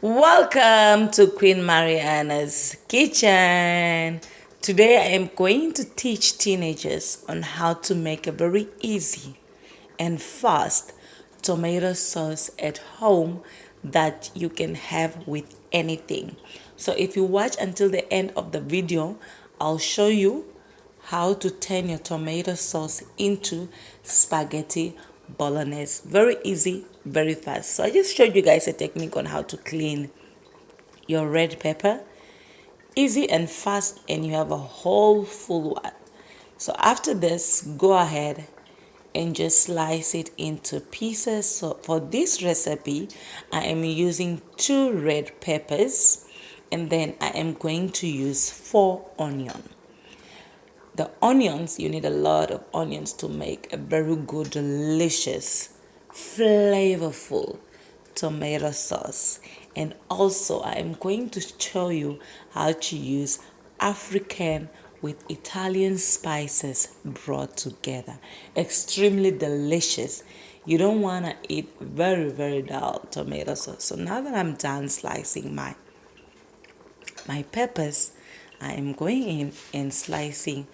Welcome to Queen Mariana's kitchen. Today I am going to teach teenagers on how to make a very easy and fast tomato sauce at home that you can have with anything. So if you watch until the end of the video, I'll show you how to turn your tomato sauce into spaghetti bolognese. Very easy, very fast. So I just showed you guys a technique on how to clean your red pepper. Easy and fast, and you have a whole full one. So after this, go ahead and just slice it into pieces. So for this recipe, I am using 2 red peppers, and then I am going to use 4 onions. The onions, you need a lot of onions to make a very good, delicious, flavorful tomato sauce. And also, I am going to show you how to use African with Italian spices brought together. Extremely delicious. You don't want to eat very dull tomato sauce. So now that I'm done slicing my peppers, I am going in and slicing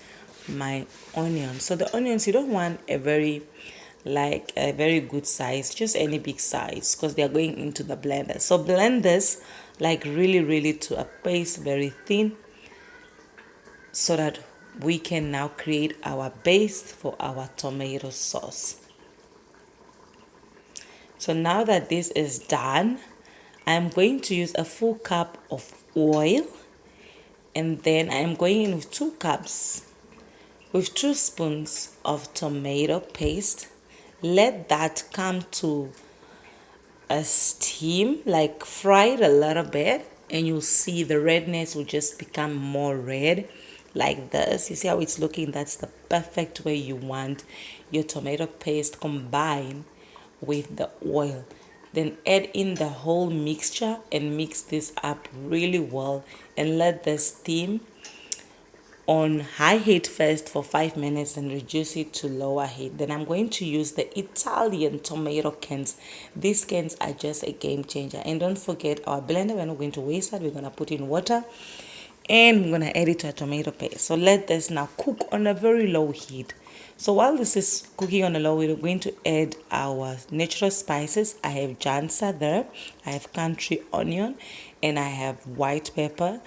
my onions. So the onions, you don't want a very good size, just any big size, because they are going into the blender. So blend this like really to a paste, very thin, so that we can now create our base for our tomato sauce. So now that this is done, I'm going to use a full cup of oil, and then I am going in with 2 cups with 2 spoons of tomato paste. Let that come to a steam, like fry it a little bit, and you'll see the redness will just become more red like this. You see how it's looking? That's the perfect way you want your tomato paste combined with the oil. Then add in the whole mixture and mix this up really well, and let this steam on high heat first for 5 minutes and reduce it to lower heat. Then I'm going to use the Italian tomato cans. These cans are just a game changer. And don't forget our blender, we're not going to waste that. We're going to put in water and we're going to add it to a tomato paste. So let this now cook on a very low heat. So while this is cooking on a low heat, we're going to add our natural spices. I have jansa there, I have country onion, and I have white pepper.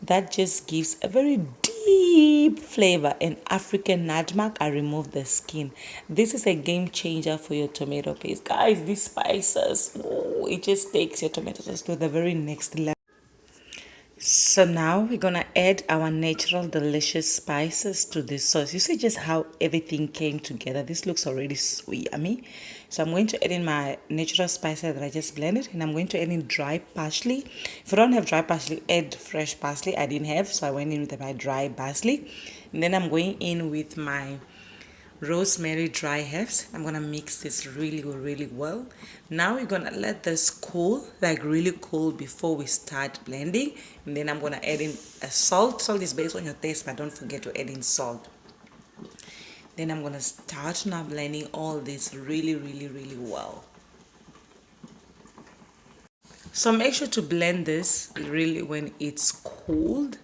That just gives a very deep flavor. And African nutmeg, I remove the skin. This is a game changer for your tomato paste. Guys, these spices, oh, it just takes your tomato sauce to the very next level. So now we're gonna add our natural delicious spices to this sauce. You see just how everything came together. This looks already so yummy. So I'm going to add in my natural spices that I just blended, and I'm going to add in dry parsley. If you don't have dry parsley, add fresh parsley. I didn't have, so I went in with my dry parsley. And then I'm going in with my rosemary dry herbs. I'm gonna mix this really well. Now we're gonna let this cool, like really cool, before we start blending. And then I'm gonna add in a salt. Salt is based on your taste, but don't forget to add in salt. Then I'm gonna start now blending all this really well. So make sure to blend this really when it's cooled.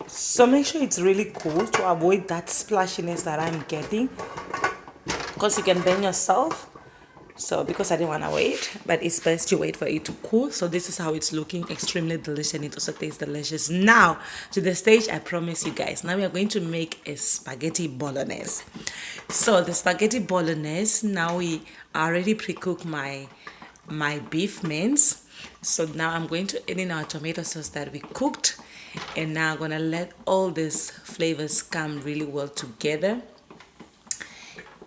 So make sure it's really cool to avoid that splashiness that I'm getting, because you can burn yourself. So because I didn't want to wait, but it's best to wait for it to cool. So this is how it's looking, extremely delicious, and it also tastes delicious. Now to the stage, I promise you guys, now we are going to make a spaghetti bolognese. So the spaghetti bolognese, now we already pre-cooked my beef mince. So now I'm going to add in our tomato sauce that we cooked, and now I'm gonna let all these flavors come really well together.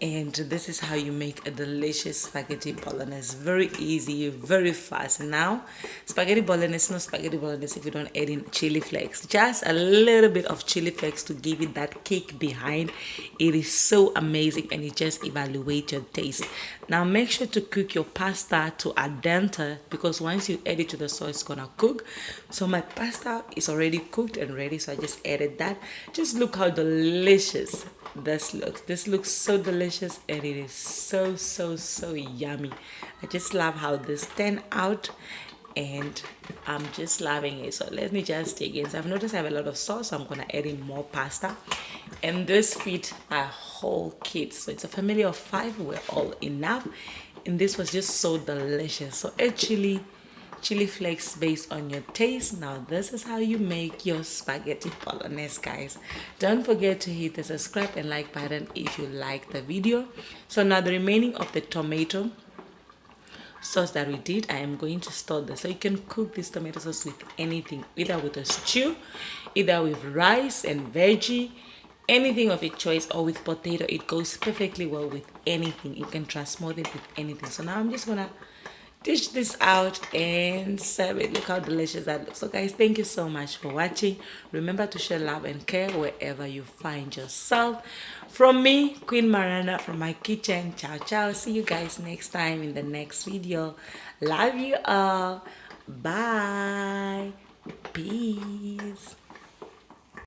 And this is how you make a delicious spaghetti bolognese. Very easy, very fast. Now, spaghetti bolognese, no spaghetti bolognese if you don't add in chili flakes. Just a little bit of chili flakes to give it that kick behind. It is so amazing, and you just evaluate your taste. Now, make sure to cook your pasta to al dente, because once you add it to the sauce, it's gonna cook. So my pasta is already cooked and ready, so I just added that. Just look how delicious this looks so delicious, and it is so yummy. I just love how this turned out, and I'm just loving it. So let me just dig in. So I've noticed I have a lot of sauce, so I'm gonna add in more pasta. And this feed my whole kids. So it's a family of 5. We're all enough. And this was just so delicious. So actually chili flakes based on your taste. Now this is how you make your spaghetti bolognese, guys. Don't forget to hit the subscribe and like button if you like the video. So now the remaining of the tomato sauce that we did, I am going to store this. So you can cook this tomato sauce with anything, either with a stew, either with rice and veggie, anything of your choice, or with potato. It goes perfectly well with anything. You can transmode it with anything. So now I'm just gonna dish this out and serve it. Look how delicious that looks. So guys, thank you so much for watching. Remember to share love and care wherever you find yourself. From me, Queen Marana, from my kitchen. Ciao ciao. See you guys next time in the next video. Love you all. Bye.